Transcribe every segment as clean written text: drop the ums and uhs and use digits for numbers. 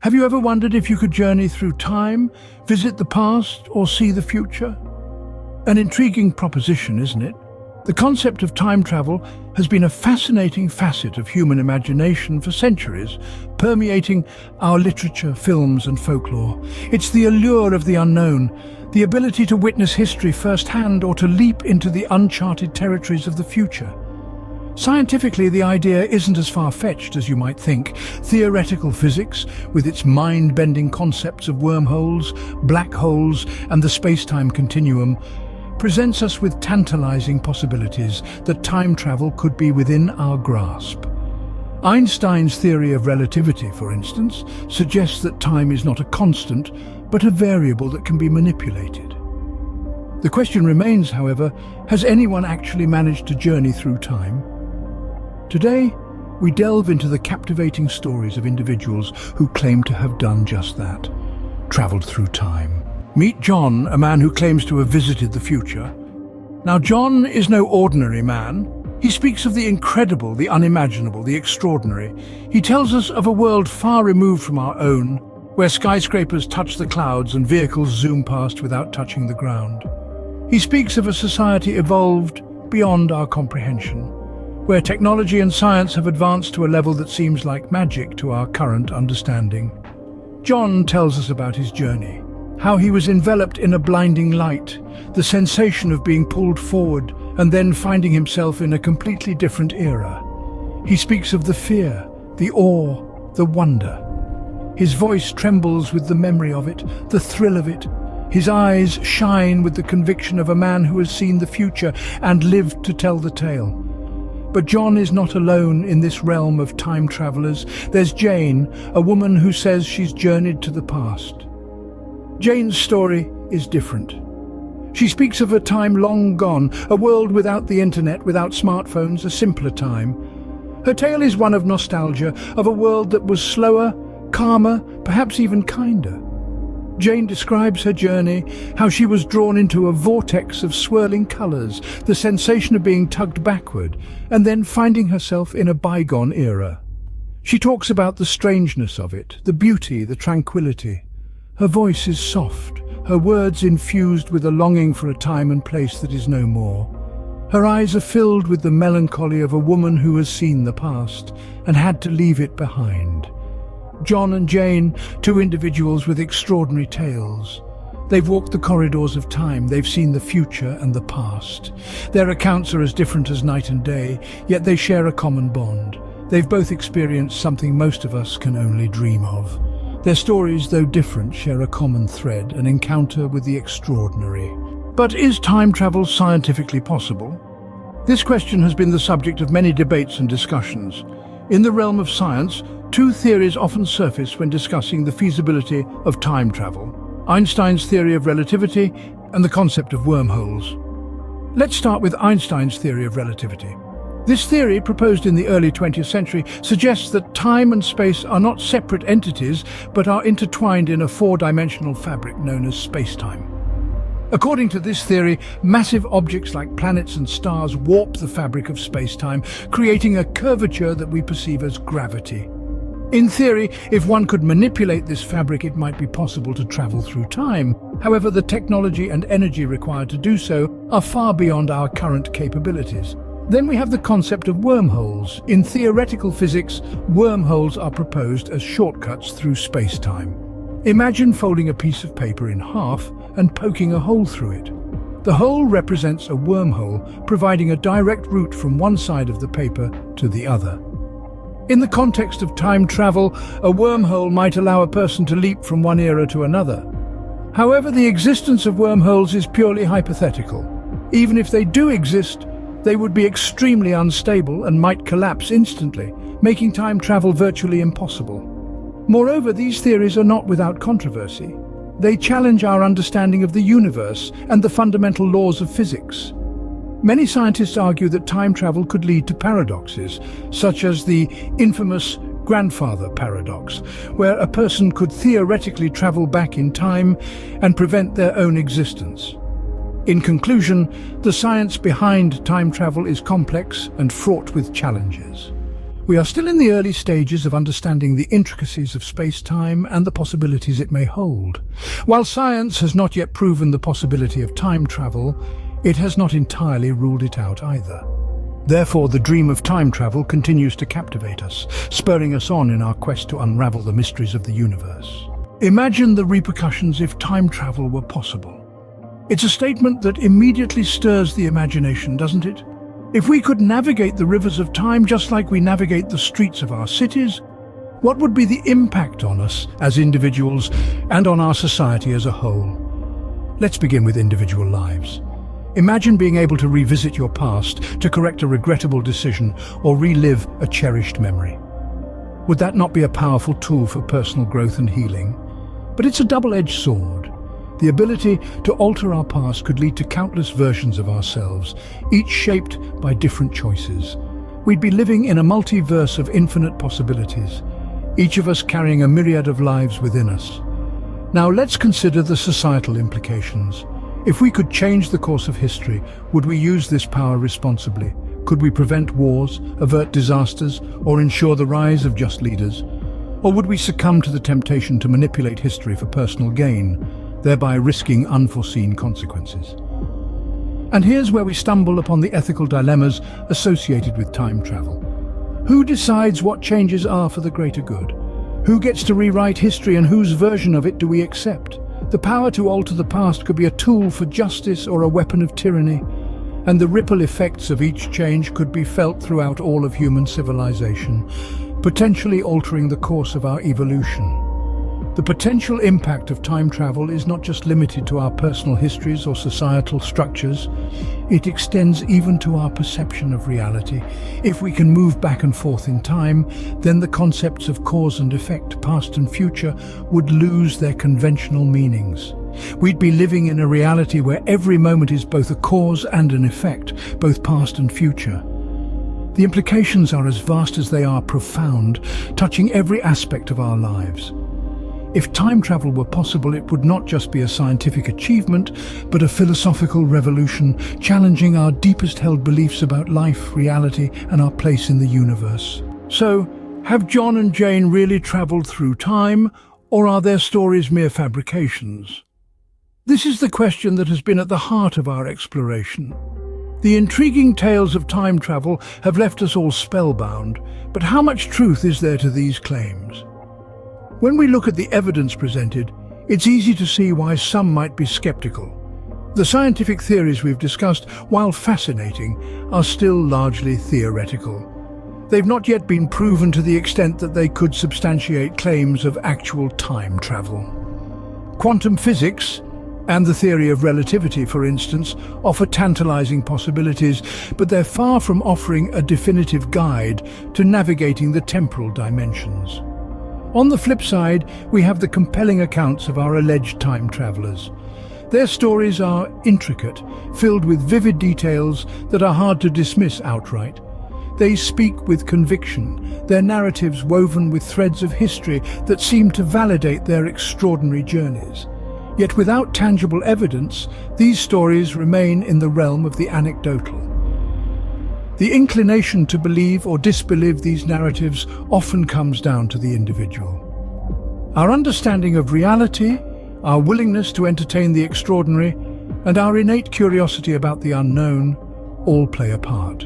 Have you ever wondered if you could journey through time, visit the past, or see the future? An intriguing proposition, isn't it? The concept of time travel has been a fascinating facet of human imagination for centuries, permeating our literature, films, and folklore. It's the allure of the unknown, the ability to witness history firsthand or to leap into the uncharted territories of the future. Scientifically, the idea isn't as far-fetched as you might think. Theoretical physics, with its mind-bending concepts of wormholes, black holes, and the space-time continuum, presents us with tantalizing possibilities that time travel could be within our grasp. Einstein's theory of relativity, for instance, suggests that time is not a constant, but a variable that can be manipulated. The question remains, however, has anyone actually managed to journey through time? Today, we delve into the captivating stories of individuals who claim to have done just that, traveled through time. Meet John, a man who claims to have visited the future. Now, John is no ordinary man. He speaks of the incredible, the unimaginable, the extraordinary. He tells us of a world far removed from our own, where skyscrapers touch the clouds and vehicles zoom past without touching the ground. He speaks of a society evolved beyond our comprehension, where technology and science have advanced to a level that seems like magic to our current understanding. John tells us about his journey, how he was enveloped in a blinding light, the sensation of being pulled forward and then finding himself in a completely different era. He speaks of the fear, the awe, the wonder. His voice trembles with the memory of it, the thrill of it. His eyes shine with the conviction of a man who has seen the future and lived to tell the tale. But John is not alone in this realm of time travelers. There's Jane, a woman who says she's journeyed to the past. Jane's story is different. She speaks of a time long gone, a world without the internet, without smartphones, a simpler time. Her tale is one of nostalgia, of a world that was slower, calmer, perhaps even kinder. Jane describes her journey, how she was drawn into a vortex of swirling colours, the sensation of being tugged backward, and then finding herself in a bygone era. She talks about the strangeness of it, the beauty, the tranquility. Her voice is soft, her words infused with a longing for a time and place that is no more. Her eyes are filled with the melancholy of a woman who has seen the past and had to leave it behind. John and Jane, two individuals with extraordinary tales. They've walked the corridors of time, they've seen the future and the past. Their accounts are as different as night and day, yet they share a common bond. They've both experienced something most of us can only dream of. Their stories, though different, share a common thread, an encounter with the extraordinary. But is time travel scientifically possible? This question has been the subject of many debates and discussions. In the realm of science, two theories often surface when discussing the feasibility of time travel: Einstein's theory of relativity and the concept of wormholes. Let's start with Einstein's theory of relativity. This theory, proposed in the early 20th century, suggests that time and space are not separate entities, but are intertwined in a four-dimensional fabric known as space-time. According to this theory, massive objects like planets and stars warp the fabric of space-time, creating a curvature that we perceive as gravity. In theory, if one could manipulate this fabric, it might be possible to travel through time. However, the technology and energy required to do so are far beyond our current capabilities. Then we have the concept of wormholes. In theoretical physics, wormholes are proposed as shortcuts through space-time. Imagine folding a piece of paper in half and poking a hole through it. The hole represents a wormhole, providing a direct route from one side of the paper to the other. In the context of time travel, a wormhole might allow a person to leap from one era to another. However, the existence of wormholes is purely hypothetical. Even if they do exist, they would be extremely unstable and might collapse instantly, making time travel virtually impossible. Moreover, these theories are not without controversy. They challenge our understanding of the universe and the fundamental laws of physics. Many scientists argue that time travel could lead to paradoxes, such as the infamous grandfather paradox, where a person could theoretically travel back in time and prevent their own existence. In conclusion, the science behind time travel is complex and fraught with challenges. We are still in the early stages of understanding the intricacies of space-time and the possibilities it may hold. While science has not yet proven the possibility of time travel, it has not entirely ruled it out either. Therefore, the dream of time travel continues to captivate us, spurring us on in our quest to unravel the mysteries of the universe. Imagine the repercussions if time travel were possible. It's a statement that immediately stirs the imagination, doesn't it? If we could navigate the rivers of time just like we navigate the streets of our cities, what would be the impact on us as individuals and on our society as a whole? Let's begin with individual lives. Imagine being able to revisit your past to correct a regrettable decision or relive a cherished memory. Would that not be a powerful tool for personal growth and healing? But it's a double-edged sword. The ability to alter our past could lead to countless versions of ourselves, each shaped by different choices. We'd be living in a multiverse of infinite possibilities, each of us carrying a myriad of lives within us. Now let's consider the societal implications. If we could change the course of history, would we use this power responsibly? Could we prevent wars, avert disasters, or ensure the rise of just leaders? Or would we succumb to the temptation to manipulate history for personal gain, thereby risking unforeseen consequences? And here's where we stumble upon the ethical dilemmas associated with time travel. Who decides what changes are for the greater good? Who gets to rewrite history, and whose version of it do we accept? The power to alter the past could be a tool for justice or a weapon of tyranny, and the ripple effects of each change could be felt throughout all of human civilization, potentially altering the course of our evolution. The potential impact of time travel is not just limited to our personal histories or societal structures. It extends even to our perception of reality. If we can move back and forth in time, then the concepts of cause and effect, past and future, would lose their conventional meanings. We'd be living in a reality where every moment is both a cause and an effect, both past and future. The implications are as vast as they are profound, touching every aspect of our lives. If time travel were possible, it would not just be a scientific achievement, but a philosophical revolution, challenging our deepest held beliefs about life, reality, and our place in the universe. So, have John and Jane really traveled through time, or are their stories mere fabrications? This is the question that has been at the heart of our exploration. The intriguing tales of time travel have left us all spellbound, but how much truth is there to these claims? When we look at the evidence presented, it's easy to see why some might be skeptical. The scientific theories we've discussed, while fascinating, are still largely theoretical. They've not yet been proven to the extent that they could substantiate claims of actual time travel. Quantum physics and the theory of relativity, for instance, offer tantalizing possibilities, but they're far from offering a definitive guide to navigating the temporal dimensions. On the flip side, we have the compelling accounts of our alleged time travelers. Their stories are intricate, filled with vivid details that are hard to dismiss outright. They speak with conviction, their narratives woven with threads of history that seem to validate their extraordinary journeys. Yet without tangible evidence, these stories remain in the realm of the anecdotal. The inclination to believe or disbelieve these narratives often comes down to the individual. Our understanding of reality, our willingness to entertain the extraordinary, and our innate curiosity about the unknown all play a part.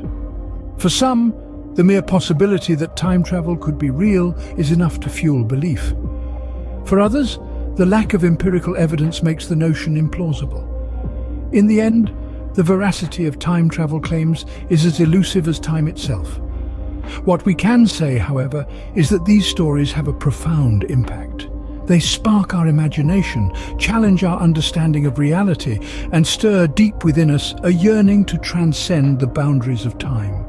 For some, the mere possibility that time travel could be real is enough to fuel belief. For others, the lack of empirical evidence makes the notion implausible. In the end, the veracity of time travel claims is as elusive as time itself. What we can say, however, is that these stories have a profound impact. They spark our imagination, challenge our understanding of reality, and stir deep within us a yearning to transcend the boundaries of time.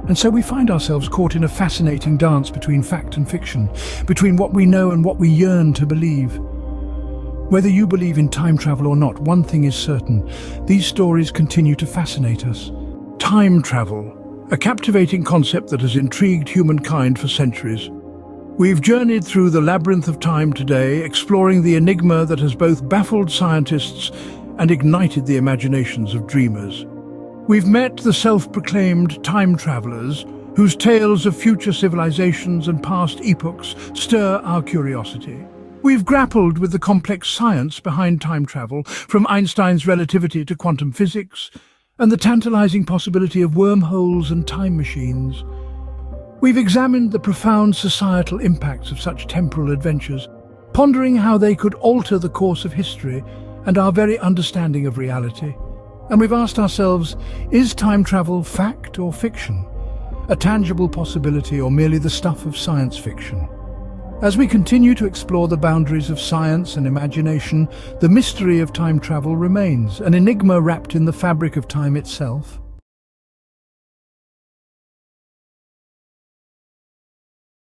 And so we find ourselves caught in a fascinating dance between fact and fiction, between what we know and what we yearn to believe. Whether you believe in time travel or not, one thing is certain: these stories continue to fascinate us. Time travel, a captivating concept that has intrigued humankind for centuries. We've journeyed through the labyrinth of time today, exploring the enigma that has both baffled scientists and ignited the imaginations of dreamers. We've met the self-proclaimed time travelers, whose tales of future civilizations and past epochs stir our curiosity. We've grappled with the complex science behind time travel, from Einstein's relativity to quantum physics, and the tantalizing possibility of wormholes and time machines. We've examined the profound societal impacts of such temporal adventures, pondering how they could alter the course of history and our very understanding of reality. And we've asked ourselves, is time travel fact or fiction? A tangible possibility or merely the stuff of science fiction? As we continue to explore the boundaries of science and imagination, the mystery of time travel remains, an enigma wrapped in the fabric of time itself.